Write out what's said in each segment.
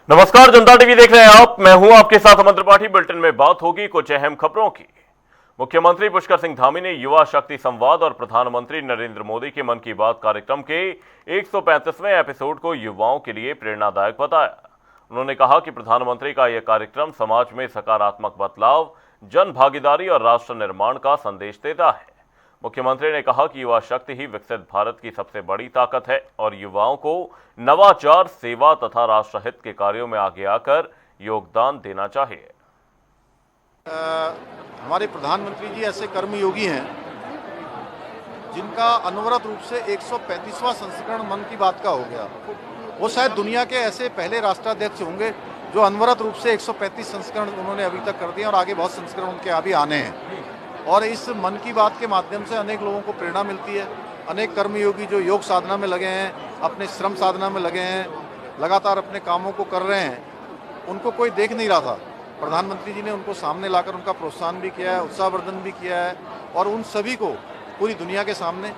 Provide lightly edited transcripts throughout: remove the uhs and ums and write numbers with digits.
नमस्कार, जनता टीवी देख रहे हैं आप। मैं हूं आपके साथ अमन त्रिपाठी। बुलेटिन में बात होगी कुछ अहम खबरों की। मुख्यमंत्री पुष्कर सिंह धामी ने युवा शक्ति संवाद और प्रधानमंत्री नरेंद्र मोदी के मन की बात कार्यक्रम के 135वें एपिसोड को युवाओं के लिए प्रेरणादायक बताया। उन्होंने कहा कि प्रधानमंत्री का यह कार्यक्रम समाज में सकारात्मक बदलाव, जन भागीदारी और राष्ट्र निर्माण का संदेश देता है। मुख्यमंत्री ने कहा कि युवा शक्ति ही विकसित भारत की सबसे बड़ी ताकत है और युवाओं को नवाचार, सेवा तथा राष्ट्रहित के कार्यों में आगे आकर योगदान देना चाहिए। हमारे प्रधानमंत्री जी ऐसे कर्मयोगी हैं जिनका अनवरत रूप से 135वां संस्करण मन की बात का हो गया। वो शायद दुनिया के ऐसे पहले राष्ट्राध्यक्ष होंगे जो अनवरत रूप से 135 संस्करण उन्होंने अभी तक कर दिए और आगे बहुत संस्करण उनके अभी आने हैं। और इस मन की बात के माध्यम से अनेक लोगों को प्रेरणा मिलती है। अनेक कर्मयोगी जो योग साधना में लगे हैं, अपने श्रम साधना में लगे हैं, लगातार अपने कामों को कर रहे हैं, उनको कोई देख नहीं रहा था। प्रधानमंत्री जी ने उनको सामने लाकर उनका प्रोत्साहन भी किया है, उत्साहवर्धन भी किया है और उन सभी को पूरी दुनिया के सामने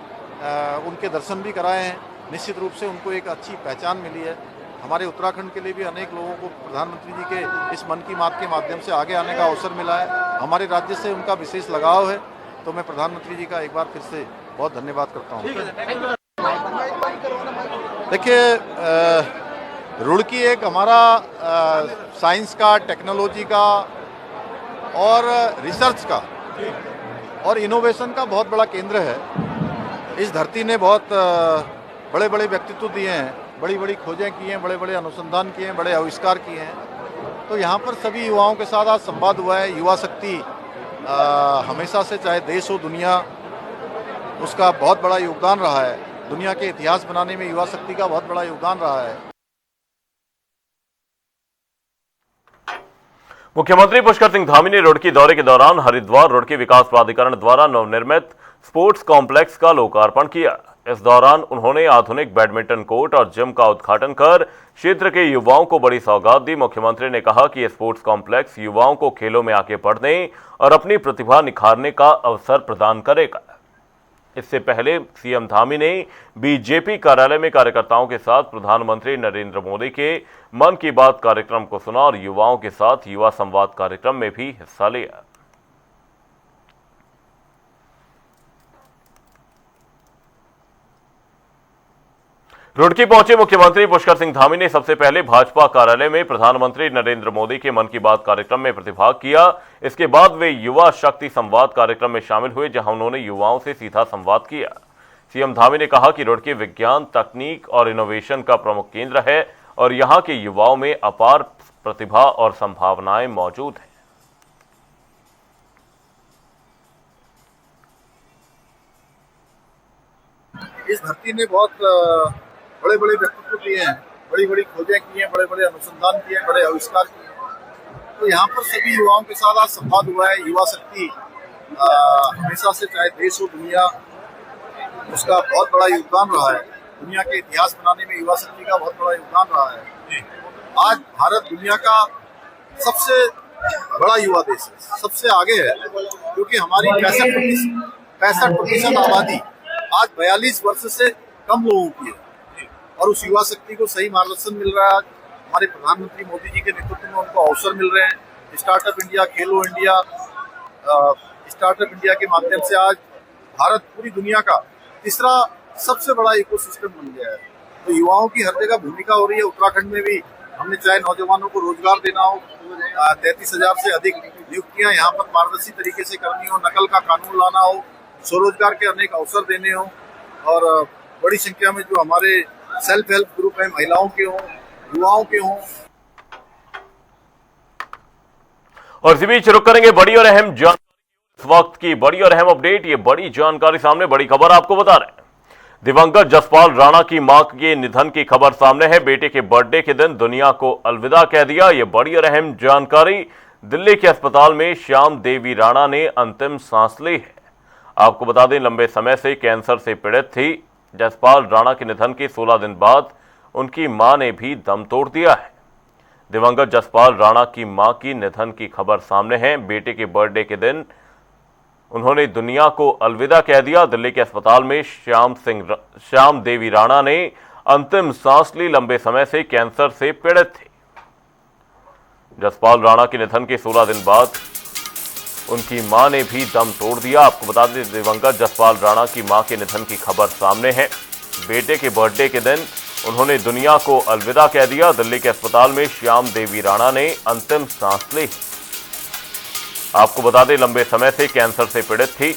उनके दर्शन भी कराए हैं। निश्चित रूप से उनको एक अच्छी पहचान मिली है। हमारे उत्तराखंड के लिए भी अनेक लोगों को प्रधानमंत्री जी के इस मन की बात के माध्यम से आगे आने का अवसर मिला है। हमारे राज्य से उनका विशेष लगाव है, तो मैं प्रधानमंत्री जी का एक बार फिर से बहुत धन्यवाद करता हूँ। देखिए, रुड़की एक हमारा साइंस का, टेक्नोलॉजी का और रिसर्च का और इनोवेशन का बहुत बड़ा केंद्र है। इस धरती ने बहुत बड़े बड़े व्यक्तित्व दिए हैं, बड़ी बड़ी खोजें की हैं, बड़े बड़े अनुसंधान किए हैं, बड़े आविष्कार किए हैं। तो यहाँ पर सभी युवाओं के साथ आज संवाद हुआ है। युवा शक्ति हमेशा से, चाहे देश हो दुनिया, उसका बहुत बड़ा योगदान रहा है। दुनिया के इतिहास बनाने में युवा शक्ति का बहुत बड़ा योगदान रहा है। मुख्यमंत्री पुष्कर सिंह धामी ने रुड़की दौरे के दौरान हरिद्वार रुड़की विकास प्राधिकरण द्वारा नवनिर्मित स्पोर्ट्स कॉम्प्लेक्स का लोकार्पण किया। इस दौरान उन्होंने आधुनिक बैडमिंटन कोर्ट और जिम का उद्घाटन कर क्षेत्र के युवाओं को बड़ी सौगात दी। मुख्यमंत्री ने कहा कि यह स्पोर्ट्स कॉम्प्लेक्स युवाओं को खेलों में आगे बढ़ने और अपनी प्रतिभा निखारने का अवसर प्रदान करेगा। इससे पहले सीएम धामी ने बीजेपी कार्यालय में कार्यकर्ताओं के साथ प्रधानमंत्री नरेंद्र मोदी के मन की बात कार्यक्रम को सुना और युवाओं के साथ युवा संवाद कार्यक्रम में भी हिस्सा लिया। रुड़की पहुंचे मुख्यमंत्री पुष्कर सिंह धामी ने सबसे पहले भाजपा कार्यालय में प्रधानमंत्री नरेंद्र मोदी के मन की बात कार्यक्रम में प्रतिभाग किया। इसके बाद वे युवा शक्ति संवाद कार्यक्रम में शामिल हुए, जहां उन्होंने युवाओं से सीधा संवाद किया। सीएम धामी ने कहा कि रुड़की विज्ञान, तकनीक और इनोवेशन का प्रमुख केंद्र है और यहां के युवाओं में अपार प्रतिभा और संभावनाएं मौजूद हैं। इस धरती ने बहुत बड़े बड़े व्यक्तित्व किए हैं, बड़ी बड़ी खोजें की हैं, बड़े बड़े अनुसंधान किए हैं, बड़े आविष्कार किए हैं। तो यहाँ पर सभी युवाओं के साथ आज संवाद हुआ है। युवा शक्ति हमेशा से, चाहे देश हो दुनिया, उसका बहुत बड़ा योगदान रहा है। दुनिया के इतिहास बनाने में युवा शक्ति का बहुत बड़ा योगदान रहा है। आज भारत दुनिया का सबसे बड़ा युवा देश है, सबसे आगे है, क्योंकि हमारी 65% आबादी आज 42 वर्ष से कम लोगों की है और उस युवा शक्ति को सही मार्गदर्शन मिल रहा है। हमारे प्रधानमंत्री मोदी जी के नेतृत्व में उनको अवसर मिल रहे हैं। स्टार्टअप इंडिया, खेलो इंडिया, स्टार्टअप इंडिया के माध्यम से आज भारत पूरी दुनिया का तीसरा सबसे बड़ा इकोसिस्टम बन गया है। तो युवाओं की हर जगह भूमिका हो रही है। उत्तराखंड में भी हमने, चाहे नौजवानों को रोजगार देना हो, 33,000 से अधिक नियुक्तियां यहाँ पर पारदर्शी तरीके से करनी हो, नकल का कानून लाना हो, स्वरोजगार के अनेक अवसर देने हो और बड़ी संख्या में जो हमारे सेल्फ हेल्प ग्रुप है, महिलाओं के हों, युवाओं के हों। और इसी बीच रुक करेंगे बड़ी और अहम जानकारी। इस वक्त की बड़ी और अहम अपडेट, ये बड़ी जानकारी सामने, बड़ी खबर आपको बता रहे हैं। दिवंगत जसपाल राणा की मां के निधन की खबर सामने है। बेटे के बर्थडे के दिन दुनिया को अलविदा कह दिया। ये बड़ी और अहम जानकारी। दिल्ली के अस्पताल में श्याम देवी राणा ने अंतिम सांस ली है। आपको बता दें, लंबे समय से कैंसर से पीड़ित थी। जसपाल राणा के निधन के 16 दिन बाद उनकी मां ने भी दम तोड़ दिया है। दिवंगत जसपाल राणा की मां की निधन की खबर सामने है। बेटे के बर्थडे के दिन उन्होंने दुनिया को अलविदा कह दिया। दिल्ली के अस्पताल में श्याम देवी राणा ने अंतिम सांस ली। लंबे समय से कैंसर से पीड़ित थे। जसपाल राणा के निधन के 16 दिन बाद उनकी मां ने भी दम तोड़ दिया। आपको बता दें, दिवंगत जसपाल राणा की मां के निधन की खबर सामने है। बेटे के बर्थडे के दिन उन्होंने दुनिया को अलविदा कह दिया। दिल्ली के अस्पताल में श्याम देवी राणा ने अंतिम सांस ली। आपको बता दें, लंबे समय से कैंसर से पीड़ित थी।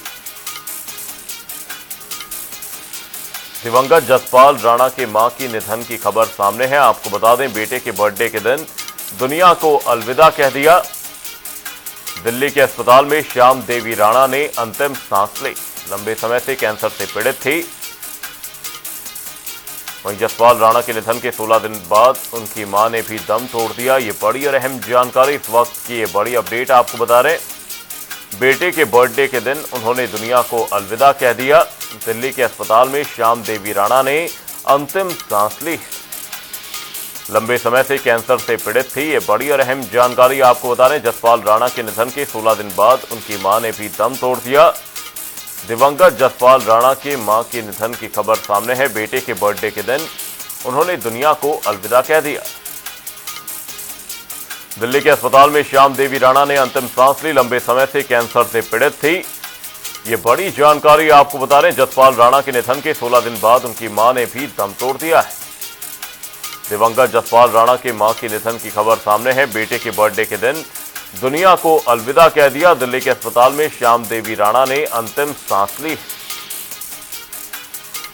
दिवंगत जसपाल राणा के मां की निधन की खबर सामने है। आपको बता दें, बेटे के बर्थडे के दिन दुनिया को अलविदा कह दिया। दिल्ली के अस्पताल में श्याम देवी राणा ने अंतिम सांस ली। लंबे समय से कैंसर से पीड़ित थी। वहीं जसपाल राणा के निधन के 16 दिन बाद उनकी मां ने भी दम तोड़ दिया। ये बड़ी और अहम जानकारी, इस वक्त की ये बड़ी अपडेट आपको बता रहे हैं। बेटे के बर्थडे के दिन उन्होंने दुनिया को अलविदा कह दिया। दिल्ली के अस्पताल में श्याम देवी राणा ने अंतिम सांस ली। लंबे समय से कैंसर से पीड़ित थी। ये बड़ी और अहम जानकारी आपको बता रहे हैं। जसपाल राणा के निधन के 16 दिन बाद उनकी मां ने भी दम तोड़ दिया। दिवंगत जसपाल राणा के मां के निधन की खबर सामने है। बेटे के बर्थडे के दिन उन्होंने दुनिया को अलविदा कह दिया। दिल्ली के अस्पताल में श्याम देवी राणा ने अंतिम सांस ली। लंबे समय से कैंसर से पीड़ित थी। ये बड़ी जानकारी आपको बता रहे हैं। जसपाल राणा के निधन के 16 दिन बाद उनकी मां ने भी दम तोड़ दिया है। दिवंगत जसपाल राणा के मां के निधन की खबर सामने है। बेटे के बर्थडे के दिन दुनिया को अलविदा कह दिया। दिल्ली के अस्पताल में श्याम देवी राणा ने अंतिम सांस ली।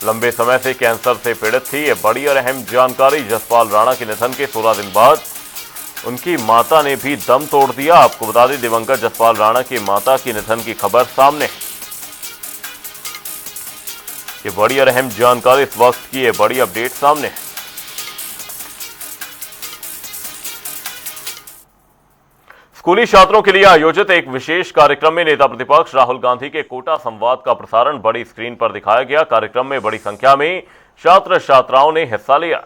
लंबे समय से कैंसर से पीड़ित थी। ये बड़ी और अहम जानकारी। जसपाल राणा के निधन के 16 दिन बाद उनकी माता ने भी दम तोड़ दिया। आपको बता दें, दिवंगत जसपाल राणा की माता के निधन की खबर सामने है। ये बड़ी और अहम जानकारी, इस वक्त की ये बड़ी अपडेट सामने है। स्कूली छात्रों के लिए आयोजित एक विशेष कार्यक्रम में नेता प्रतिपक्ष राहुल गांधी के कोटा संवाद का प्रसारण बड़ी स्क्रीन पर दिखाया गया। कार्यक्रम में बड़ी संख्या में छात्र छात्राओं ने हिस्सा लिया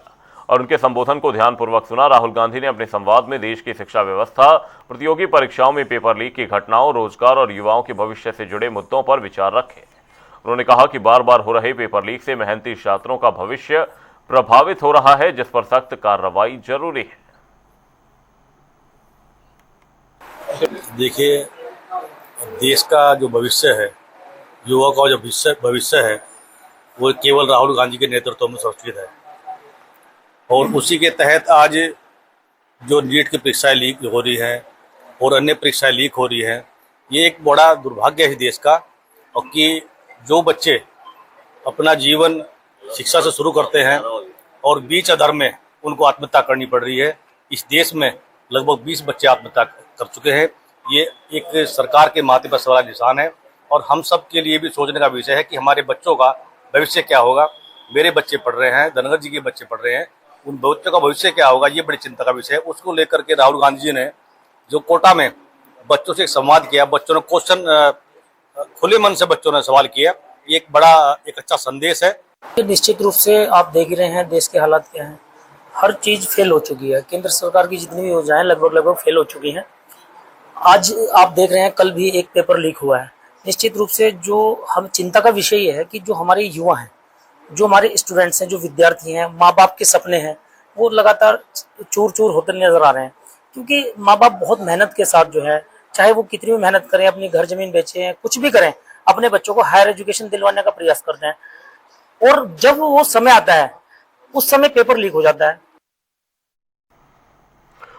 और उनके संबोधन को ध्यानपूर्वक सुना। राहुल गांधी ने अपने संवाद में देश की शिक्षा व्यवस्था, प्रतियोगी परीक्षाओं में पेपर लीक की घटनाओं, रोजगार और युवाओं के भविष्य से जुड़े मुद्दों पर विचार रखे। उन्होंने कहा कि बार बार हो रहे पेपर लीक से मेहनती छात्रों का भविष्य प्रभावित हो रहा है, जिस पर सख्त कार्रवाई जरूरी है। देखिए, देश का जो भविष्य है, युवा का जो भविष्य है, वो केवल राहुल गांधी के नेतृत्व में सुरक्षित है। और उसी के तहत आज जो नीट की परीक्षाएं लीक हो रही हैं और अन्य परीक्षाएं लीक हो रही हैं, ये एक बड़ा दुर्भाग्य है देश का। और कि जो बच्चे अपना जीवन शिक्षा से शुरू करते हैं और बीच अधर में उनको आत्महत्या करनी पड़ रही है। इस देश में लगभग 20 बच्चे आत्महत्या कर चुके हैं। ये एक सरकार के माथे पर सवाल निशान है और हम सब के लिए भी सोचने का विषय है कि हमारे बच्चों का भविष्य क्या होगा। मेरे बच्चे पढ़ रहे हैं, धनगर जी के बच्चे पढ़ रहे हैं, उन बच्चों का भविष्य क्या होगा, ये बड़ी चिंता का विषय है। उसको लेकर के राहुल गांधी जी ने जो कोटा में बच्चों से एक संवाद किया, बच्चों ने क्वेश्चन खुले मन से बच्चों ने सवाल किया, ये एक अच्छा संदेश है। निश्चित रूप से आप देख ही रहे हैं देश के हालात क्या हैं। हर चीज फेल हो चुकी है। केंद्र सरकार की जितनी भी योजनाएं लगभग फेल हो चुकी हैं। आज आप देख रहे हैं, कल भी एक पेपर लीक हुआ है। निश्चित रूप से जो हम चिंता का विषय ये है कि जो हमारे युवा हैं, जो हमारे स्टूडेंट्स हैं, जो विद्यार्थी हैं, माँ बाप के सपने हैं, वो लगातार चूर चूर होते नजर आ रहे हैं। क्योंकि माँ बाप बहुत मेहनत के साथ जो है, चाहे वो कितनी भी मेहनत करें, अपनी घर जमीन बेचें, कुछ भी करें, अपने बच्चों को हायर एजुकेशन दिलवाने का प्रयास करते हैं। और जब वो समय आता है, उस समय पेपर लीक हो जाता है।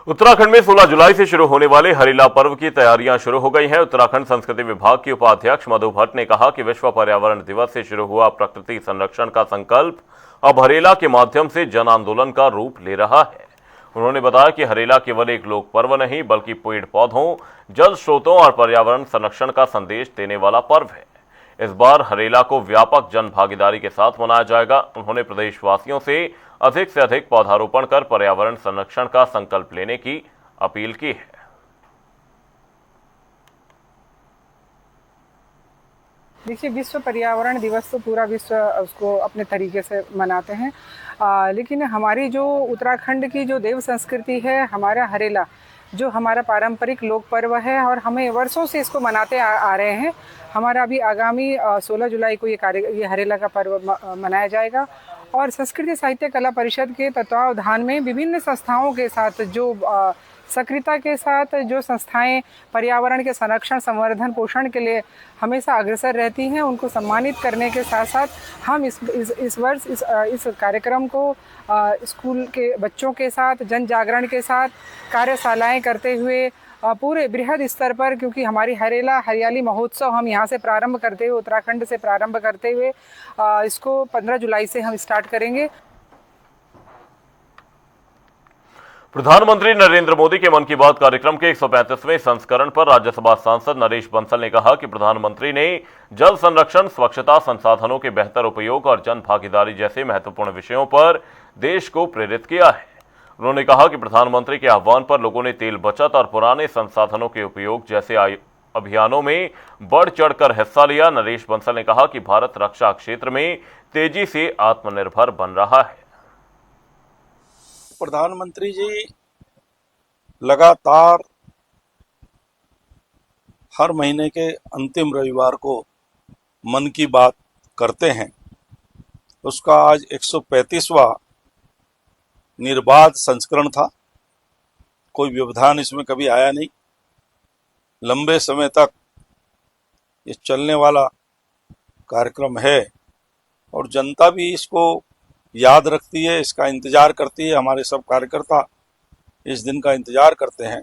उत्तराखंड में 16 जुलाई से शुरू होने वाले हरेला पर्व की तैयारियां शुरू हो गई हैं। उत्तराखंड संस्कृति विभाग के उपाध्यक्ष मधु भट्ट ने कहा कि विश्व पर्यावरण दिवस से शुरू हुआ प्रकृति संरक्षण का संकल्प अब हरेला के माध्यम से जन आंदोलन का रूप ले रहा है। उन्होंने बताया कि हरेला केवल एक लोक पर्व नहीं, बल्कि पेड़ पौधों, जल स्रोतों और पर्यावरण संरक्षण का संदेश देने वाला पर्व है। इस बार हरेला को व्यापक जन भागीदारी के साथ मनाया जाएगा। उन्होंने प्रदेशवासियों से अधिक पौधारोपण कर पर्यावरण संरक्षण का संकल्प लेने की अपील की है। देखिए, विश्व पर्यावरण दिवस तो पूरा विश्व उसको अपने तरीके से मनाते हैं, लेकिन हमारी जो उत्तराखंड की जो देव संस्कृति है, हमारा हरेला जो हमारा पारंपरिक लोक पर्व है और हमें वर्षों से इसको मनाते आ रहे हैं। हमारा अभी आगामी 16 जुलाई को ये हरेला का पर्व मनाया जाएगा और संस्कृति साहित्य कला परिषद के तत्वावधान में विभिन्न संस्थाओं के साथ जो सक्रियता के साथ जो संस्थाएं पर्यावरण के संरक्षण, संवर्धन, पोषण के लिए हमेशा अग्रसर रहती हैं, उनको सम्मानित करने के साथ साथ हम इस वर्ष इस कार्यक्रम को स्कूल के बच्चों के साथ जन जागरण के साथ कार्यशालाएं करते हुए पूरे बृहद स्तर पर, क्योंकि हमारी हरेला हरियाली महोत्सव हम यहाँ से प्रारंभ करते हुए, उत्तराखंड से प्रारंभ करते हुए इसको 15 जुलाई से हम स्टार्ट करेंगे। प्रधानमंत्री नरेंद्र मोदी के मन की बात कार्यक्रम के 135वें संस्करण पर राज्यसभा सांसद नरेश बंसल ने कहा कि प्रधानमंत्री ने जल संरक्षण, स्वच्छता, संसाधनों के बेहतर उपयोग और जन भागीदारी जैसे महत्वपूर्ण विषयों पर देश को प्रेरित किया है। उन्होंने कहा कि प्रधानमंत्री के आह्वान पर लोगों ने तेल बचत और पुराने संसाधनों के उपयोग जैसे अभियानों में बढ़ चढ़कर हिस्सा लिया। नरेश बंसल ने कहा कि भारत रक्षा क्षेत्र में तेजी से आत्मनिर्भर बन रहा है। प्रधानमंत्री जी लगातार हर महीने के अंतिम रविवार को मन की बात करते हैं। उसका आज 135वां निर्बाध संस्करण था। कोई व्यवधान इसमें कभी आया नहीं। लंबे समय तक ये चलने वाला कार्यक्रम है और जनता भी इसको याद रखती है, इसका इंतजार करती है। हमारे सब कार्यकर्ता इस दिन का इंतजार करते हैं।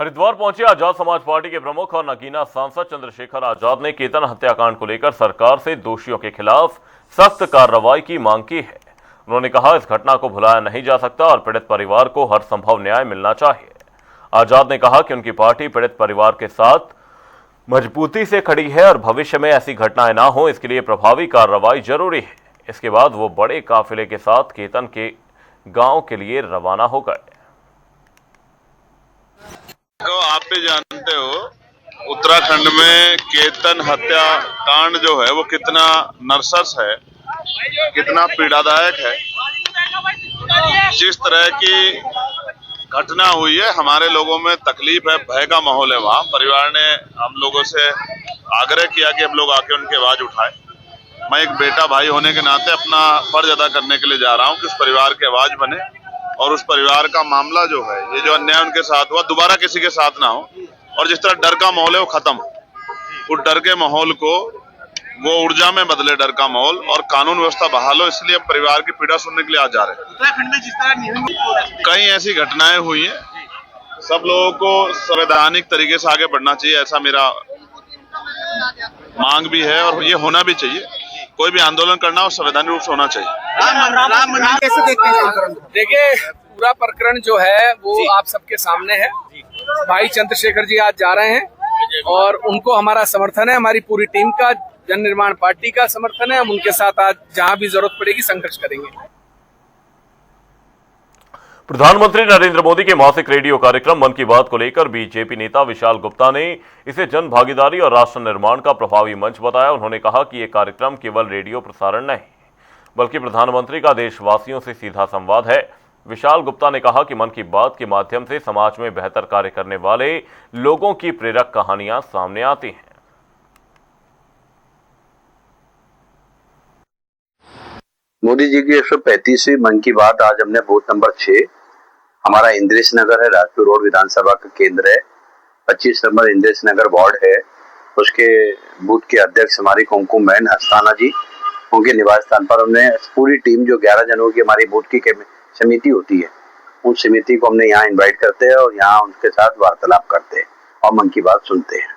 हरिद्वार पहुंचे आजाद समाज पार्टी के प्रमुख और नगीना सांसद चंद्रशेखर आजाद ने केतन हत्याकांड को लेकर सरकार से दोषियों के खिलाफ सख्त कार्रवाई की मांग की है। उन्होंने कहा, इस घटना को भुलाया नहीं जा सकता और पीड़ित परिवार को हर संभव न्याय मिलना चाहिए। आजाद ने कहा कि उनकी पार्टी पीड़ित परिवार के साथ मजबूती से खड़ी है और भविष्य में ऐसी घटनाएं ना हो, इसके लिए प्रभावी कार्रवाई जरूरी है। इसके बाद वो बड़े काफिले के साथ केतन के गांव के लिए रवाना हो गए। तो आप भी जानते हो उत्तराखंड में केतन हत्याकांड जो है वो कितना नरसस है, कितना पीड़ादायक है। जिस तरह की घटना हुई है, हमारे लोगों में तकलीफ है, भय का माहौल है। वहाँ परिवार ने हम लोगों से आग्रह किया कि हम लोग आके उनकी आवाज उठाएं। मैं एक बेटा भाई होने के नाते अपना फर्ज अदा करने के लिए जा रहा हूँ कि उस परिवार की आवाज बने और उस परिवार का मामला जो है, ये जो अन्याय उनके साथ हुआ, दोबारा किसी के साथ ना हो। और जिस तरह डर का माहौल है वो खत्म, उस डर के माहौल को वो ऊर्जा में बदले, डर का माहौल, और कानून व्यवस्था बहाल हो। इसलिए हम परिवार की पीड़ा सुनने के लिए आज जा रहे हैं। उत्तराखंड में जिस तरह कई ऐसी घटनाएं हुई हैं, सब लोगों को संवैधानिक तरीके से आगे बढ़ना चाहिए, ऐसा मेरा मांग भी है और ये होना भी चाहिए। कोई भी आंदोलन करना हो संवैधानिक रूप से होना चाहिए। राम मंदिर कैसे देखते हैं? देखिए, पूरा प्रकरण जो है वो आप सबके सामने है। भाई चंद्रशेखर जी आज जा रहे हैं और उनको हमारा समर्थन है, हमारी पूरी टीम का, जन निर्माण पार्टी का समर्थन है। हम उनके साथ आज जहां भी जरूरत पड़ेगी संघर्ष करेंगे। प्रधानमंत्री नरेंद्र मोदी के मासिक रेडियो कार्यक्रम मन की बात को लेकर बीजेपी नेता विशाल गुप्ता ने इसे जन भागीदारी और राष्ट्र निर्माण का प्रभावी मंच बताया। उन्होंने कहा कि यह कार्यक्रम केवल रेडियो प्रसारण नहीं, बल्कि प्रधानमंत्री का देशवासियों से सीधा संवाद है। विशाल गुप्ता ने कहा कि मन की बात के माध्यम से समाज में बेहतर कार्य करने वाले लोगों की प्रेरक कहानियां सामने आती हैं। मोदी जी की 135वीं मन की बात आज हमने बूथ नंबर 6, हमारा इंद्रेश नगर है, राजपुर रोड विधानसभा का केंद्र है, 25 नंबर इंद्रेश नगर वार्ड है। उसके बूथ के अध्यक्ष हमारी कुमकुम बहन अस्थाना जी, उनके निवास स्थान पर हमने पूरी टीम, जो 11 जनों की हमारी बूथ की समिति होती है, उन समिति को हमने यहाँ इन्वाइट करते हैं और यहाँ उनके साथ वार्तालाप करते हैं और मन की बात सुनते हैं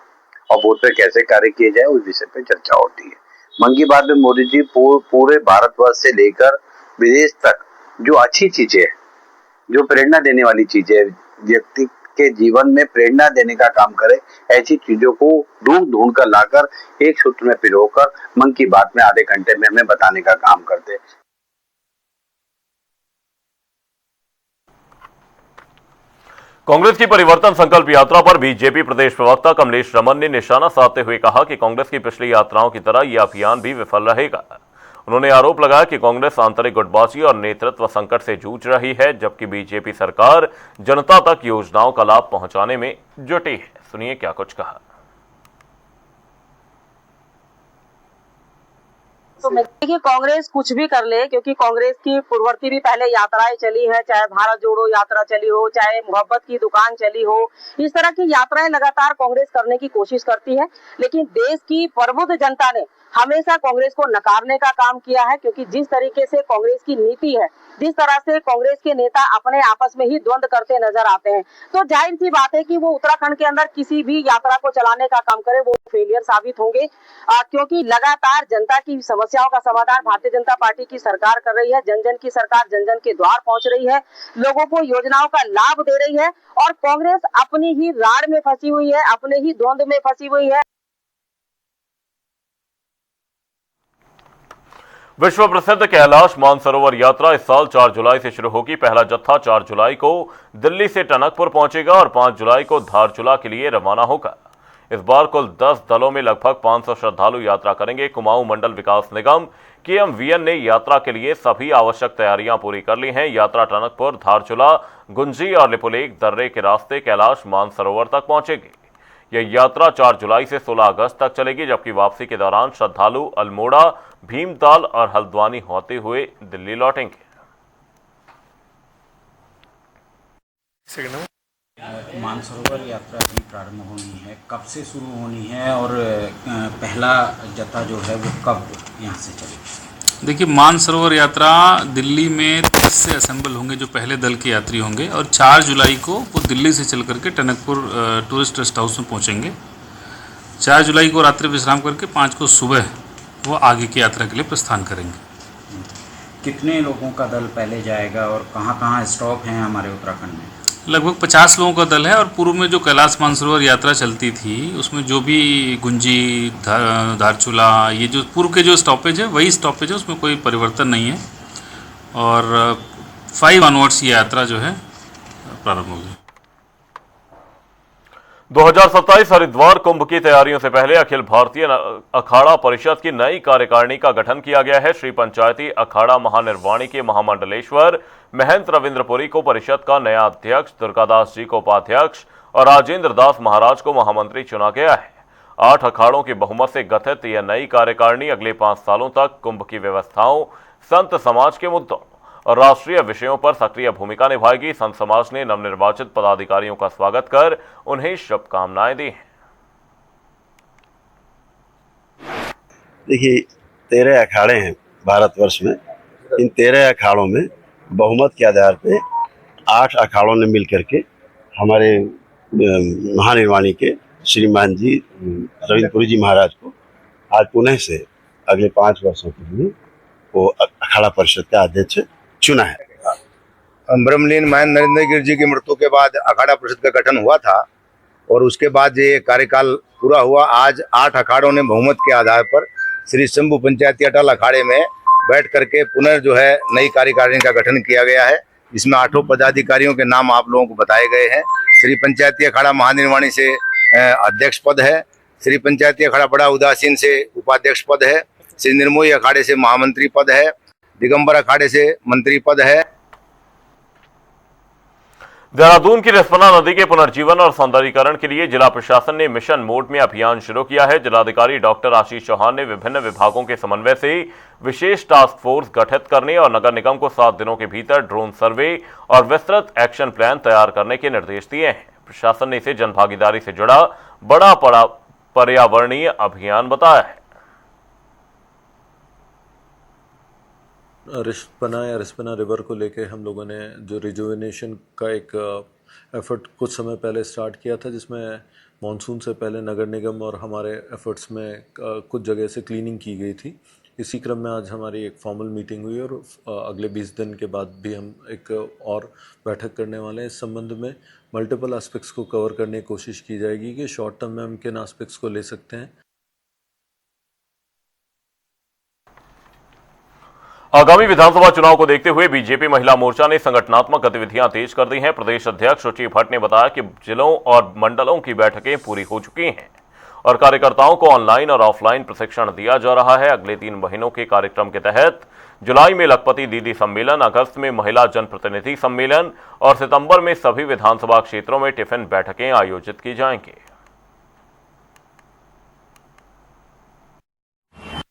और बूथ पे कैसे कार्य किए जाए उस विषय पे चर्चा होती है। मन की बात में मोदी जी पूरे भारतवर्ष से लेकर विदेश तक जो अच्छी चीजें, जो प्रेरणा देने वाली चीजें, व्यक्ति के जीवन में प्रेरणा देने का काम करे, ऐसी चीजों को ढूंढ कर लाकर एक सूत्र में पिरोकर मन की बात में आधे घंटे में हमें बताने का काम करते। कांग्रेस की परिवर्तन संकल्प यात्रा पर बीजेपी प्रदेश प्रवक्ता कमलेश रमन ने निशाना साधते हुए कहा कि कांग्रेस की पिछली यात्राओं की तरह यह अभियान भी विफल रहेगा। उन्होंने आरोप लगाया कि कांग्रेस आंतरिक गुटबाजी और नेतृत्व संकट से जूझ रही है, जबकि बीजेपी सरकार जनता तक योजनाओं का लाभ पहुंचाने में जुटी है। सुनिए क्या कुछ कहा। तो देखिए कांग्रेस कुछ भी कर ले, क्योंकि कांग्रेस की पूर्ववर्ती भी पहले यात्राएं चली है, चाहे भारत जोड़ो यात्रा चली हो, चाहे मोहब्बत की दुकान चली हो, इस तरह की यात्राएं लगातार कांग्रेस करने की कोशिश करती है। लेकिन देश की प्रबुद्ध जनता ने हमेशा कांग्रेस को नकारने का काम किया है, क्योंकि जिस तरीके से कांग्रेस की नीति है, जिस तरह से कांग्रेस के नेता अपने आपस में ही द्वंद्व करते नजर आते हैं, तो जाहिर सी बात है कि वो उत्तराखंड के अंदर किसी भी यात्रा को चलाने का काम करे वो फेलियर साबित होंगे, क्योंकि लगातार जनता की समस्याओं का समाधान भारतीय जनता पार्टी की सरकार कर रही है। जन जन की सरकार जन जन के द्वार पहुंच रही है, लोगों को योजनाओं का लाभ दे रही है, और कांग्रेस अपनी ही राड़ में फंसी हुई है, अपने ही द्वंद्व में फंसी हुई है। विश्व प्रसिद्ध कैलाश मानसरोवर यात्रा इस साल 4 जुलाई से शुरू होगी। पहला जत्था 4 जुलाई को दिल्ली से टनकपुर पहुंचेगा और 5 जुलाई को धारचूला के लिए रवाना होगा। इस बार कुल 10 दलों में लगभग 500 श्रद्धालु यात्रा करेंगे। कुमाऊं मंडल विकास निगम KMVN ने यात्रा के लिए सभी आवश्यक तैयारियां पूरी कर ली हैं। यात्रा टनकपुर, धारचूला, गुंजी और लिपुलेख दर्रे के रास्ते कैलाश मानसरोवर तक पहुंचेगी। यह यात्रा 4 जुलाई से 16 अगस्त तक चलेगी, जबकि वापसी के दौरान श्रद्धालु अल्मोड़ा, भीमताल और हल्द्वानी होते हुए दिल्ली लौटेंगे। मानसरोवर यात्रा भी प्रारंभ होनी है, कब से शुरू होनी है और पहला जत्था जो है वो कब यहाँ से चलेगा? देखिए, मानसरोवर यात्रा दिल्ली में 30 से असेंबल होंगे जो पहले दल के यात्री होंगे, और 4 जुलाई को वो दिल्ली से चल करके टनकपुर टूरिस्ट रेस्ट हाउस में पहुँचेंगे। 4 जुलाई को रात्रि विश्राम करके 5 को सुबह वो आगे की यात्रा के लिए प्रस्थान करेंगे। कितने लोगों का दल पहले जाएगा और कहाँ स्टॉप हैं हमारे उत्तराखंड में? लगभग 50 लोगों का दल है, और पूर्व में जो कैलाश मानसरोवर यात्रा चलती थी उसमें जो भी गुंजी, धारचूला, ये जो पूर्व के जो स्टॉपेज है वही स्टॉपेज है, उसमें कोई परिवर्तन नहीं है। और 5 ऑनवर्ड्स ये यात्रा जो है प्रारंभ होगी। 2027 हरिद्वार कुंभ की तैयारियों से पहले अखिल भारतीय अखाड़ा परिषद की नई कार्यकारिणी का गठन किया गया है। श्री पंचायती अखाड़ा महानिर्वाणी के महामंडलेश्वर महंत रविंद्रपुरी को परिषद का नया अध्यक्ष, दुर्गादास जी को उपाध्यक्ष और राजेंद्र दास महाराज को महामंत्री चुना गया है। 8 अखाड़ों के बहुमत से गठित यह नई कार्यकारिणी अगले 5 सालों तक कुंभ की व्यवस्थाओं, संत समाज के मुद्दों और राष्ट्रीय विषयों पर सक्रिय भूमिका निभाएगी। संत समाज ने नवनिर्वाचित पदाधिकारियों का स्वागत कर उन्हें शुभकामनाएं दी हैं। देखिए, 13 अखाड़े हैं भारतवर्ष में। इन 13 अखाड़ों में बहुमत के आधार पे 8 अखाड़ों ने मिलकर के हमारे महानिर्वाणी के श्रीमान जी रविंद्रपुरी जी महाराज को आज पुणे से अगले 5 वर्षों के लिए वो अखाड़ा परिषद का अध्यक्ष चुना है। ब्रह्मलीन महंत नरेंद्र गिरि जी की मृत्यु के बाद अखाड़ा परिषद का गठन हुआ था, और उसके बाद ये कार्यकाल पूरा हुआ। आज 8 अखाड़ों ने बहुमत के आधार पर श्री शंभू पंचायती अटल अखाड़े में बैठ करके पुनः जो है नई कार्यकारिणी का गठन किया गया है, जिसमें 8 पदाधिकारियों के नाम आप लोगों को बताए गए हैं। श्री पंचायती अखाड़ा महानिर्वाणी से अध्यक्ष पद है, श्री पंचायती अखाड़ा बड़ा उदासीन से उपाध्यक्ष पद है, श्री निर्मोही अखाड़े से महामंत्री पद है, दिगंबर अखाड़े से मंत्री पद है। देहरादून की रिस्पना नदी के पुनर्जीवन और सौंदर्यीकरण के लिए जिला प्रशासन ने मिशन मोड में अभियान शुरू किया है। जिलाधिकारी डॉक्टर आशीष चौहान ने विभिन्न विभागों के समन्वय से विशेष टास्क फोर्स गठित करने और नगर निगम को 7 दिनों के भीतर ड्रोन सर्वे और विस्तृत एक्शन प्लान तैयार करने के निर्देश दिए हैं। प्रशासन ने इसे जनभागीदारी से जुड़ा बड़ा पर्यावरणीय अभियान बताया है। रिस्पना रिवर को लेके हम लोगों ने जो रिजुविनेशन का एक एफर्ट कुछ समय पहले स्टार्ट किया था, जिसमें मॉनसून से पहले नगर निगम और हमारे एफर्ट्स में कुछ जगह से क्लीनिंग की गई थी। इसी क्रम में आज हमारी एक फॉर्मल मीटिंग हुई और अगले 20 दिन के बाद भी हम एक और बैठक करने वाले हैं। इस संबंध में मल्टीपल एस्पेक्ट्स को कवर करने की कोशिश की जाएगी कि शॉर्ट टर्म में हम किन एस्पेक्ट्स को ले सकते हैं। आगामी विधानसभा चुनाव को देखते हुए बीजेपी महिला मोर्चा ने संगठनात्मक गतिविधियां तेज कर दी हैं। प्रदेश अध्यक्ष रुचि भट्ट ने बताया कि जिलों और मंडलों की बैठकें पूरी हो चुकी हैं और कार्यकर्ताओं को ऑनलाइन और ऑफलाइन प्रशिक्षण दिया जा रहा है। अगले 3 महीनों के कार्यक्रम के तहत जुलाई में लखपति दीदी सम्मेलन, अगस्त में महिला जनप्रतिनिधि सम्मेलन और सितंबर में सभी विधानसभा क्षेत्रों में टिफिन बैठकें आयोजित की जाएंगी।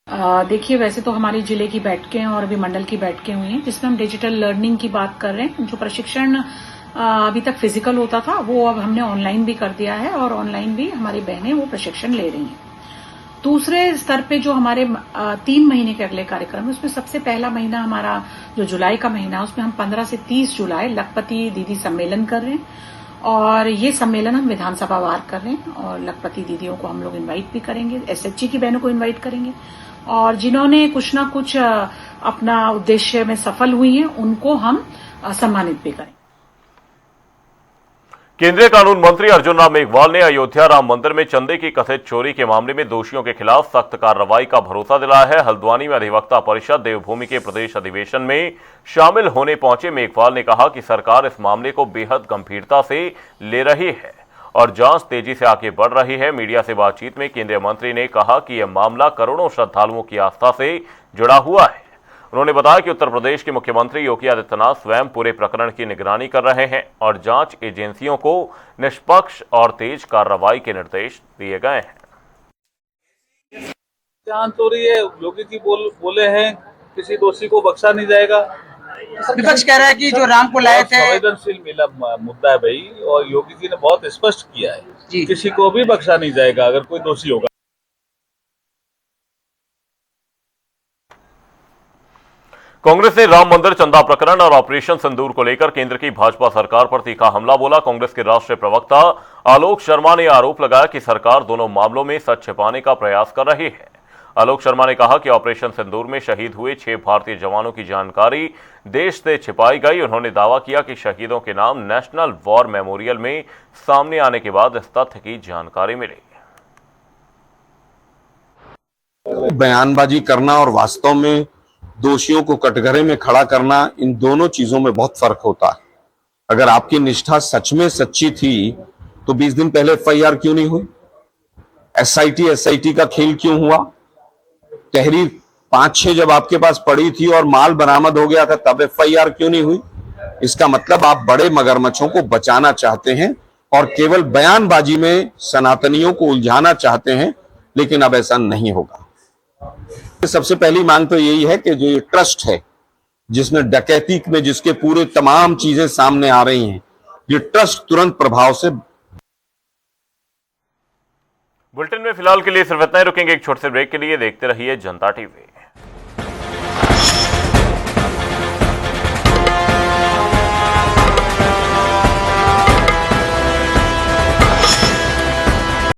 देखिए, वैसे तो हमारी जिले की बैठकें और अभी मंडल की बैठकें हुई हैं, जिसमें हम डिजिटल लर्निंग की बात कर रहे हैं। जो प्रशिक्षण अभी तक फिजिकल होता था, वो अब हमने ऑनलाइन भी कर दिया है और ऑनलाइन भी हमारी बहनें वो प्रशिक्षण ले रही हैं। दूसरे स्तर पे जो हमारे 3 महीने के अगले कार्यक्रम है, उसमें सबसे पहला महीना हमारा जो जुलाई का महीना है, उसमें हम 15 से 30 जुलाई लखपति दीदी सम्मेलन कर रहे हैं और ये सम्मेलन हम विधानसभा वार कर रहे हैं और लखपति दीदियों को हम लोग इनवाइट भी करेंगे, एसएचजी की बहनों को इनवाइट करेंगे और जिन्होंने कुछ ना कुछ अपना उद्देश्य में सफल हुई हैं, उनको हम सम्मानित भी करेंगे। केंद्रीय कानून मंत्री अर्जुन राम मेघवाल ने अयोध्या राम मंदिर में चंदे की कथित चोरी के मामले में दोषियों के खिलाफ सख्त कार्रवाई का भरोसा दिलाया है। हल्द्वानी में अधिवक्ता परिषद देवभूमि के प्रदेश अधिवेशन में शामिल होने पहुंचे मेघवाल ने कहा कि सरकार इस मामले को बेहद गंभीरता से ले रही है और जांच तेजी से आगे बढ़ रही है। मीडिया से बातचीत में केंद्रीय मंत्री ने कहा कि यह मामला करोड़ों श्रद्धालुओं की आस्था से जुड़ा हुआ है। उन्होंने बताया कि उत्तर प्रदेश के मुख्यमंत्री योगी आदित्यनाथ स्वयं पूरे प्रकरण की निगरानी कर रहे हैं और जांच एजेंसियों को निष्पक्ष और तेज कार्रवाई के निर्देश दिए गए हैं। जांच हो रही है, योगी जी बोले हैं किसी दोषी को बख्शा नहीं जाएगा। विपक्ष कह रहा है कि जो राम को लाए थे, संवेदनशील मुद्दा है भाई, और योगी जी ने बहुत स्पष्ट किया है किसी को भी बख्शा नहीं जाएगा अगर कोई दोषी होगा। कांग्रेस ने राम मंदिर चंदा प्रकरण और ऑपरेशन सिंदूर को लेकर केंद्र की भाजपा सरकार पर तीखा हमला बोला। कांग्रेस के राष्ट्रीय प्रवक्ता आलोक शर्मा ने आरोप लगाया कि सरकार दोनों मामलों में सच छिपाने का प्रयास कर रही है। आलोक शर्मा ने कहा कि ऑपरेशन सिंदूर में शहीद हुए 6 भारतीय जवानों की जानकारी देश से छिपाई गई। उन्होंने दावा किया कि शहीदों के नाम नेशनल वॉर मेमोरियल में सामने आने के बाद इस तथ्य की जानकारी मिली। बयानबाजी करना और वास्तव में दोषियों को कटघरे में खड़ा करना, इन दोनों चीजों में बहुत फर्क होता है। अगर आपकी निष्ठा सच में सच्ची थी तो 20 दिन पहले एफआईआर क्यों नहीं हुई? एसआईटी का खेल क्यों हुआ? तहरीर 5-6 जब आपके पास पड़ी थी और माल बरामद हो गया था, तब एफआईआर क्यों नहीं हुई? इसका मतलब आप बड़े मगरमच्छों को बचाना चाहते हैं और केवल बयानबाजी में सनातनियों को उलझाना चाहते हैं, लेकिन अब ऐसा नहीं होगा। सबसे पहली मांग तो यही है कि जो ये ट्रस्ट है, जिसमें डकैती में जिसके पूरे तमाम चीजें सामने आ रही हैं, ये ट्रस्ट तुरंत प्रभाव से। बुलेटिन में फिलहाल के लिए सिर्फ इतना ही, रुकेंगे एक छोटे से ब्रेक के लिए। देखते रहिए जनता टीवी।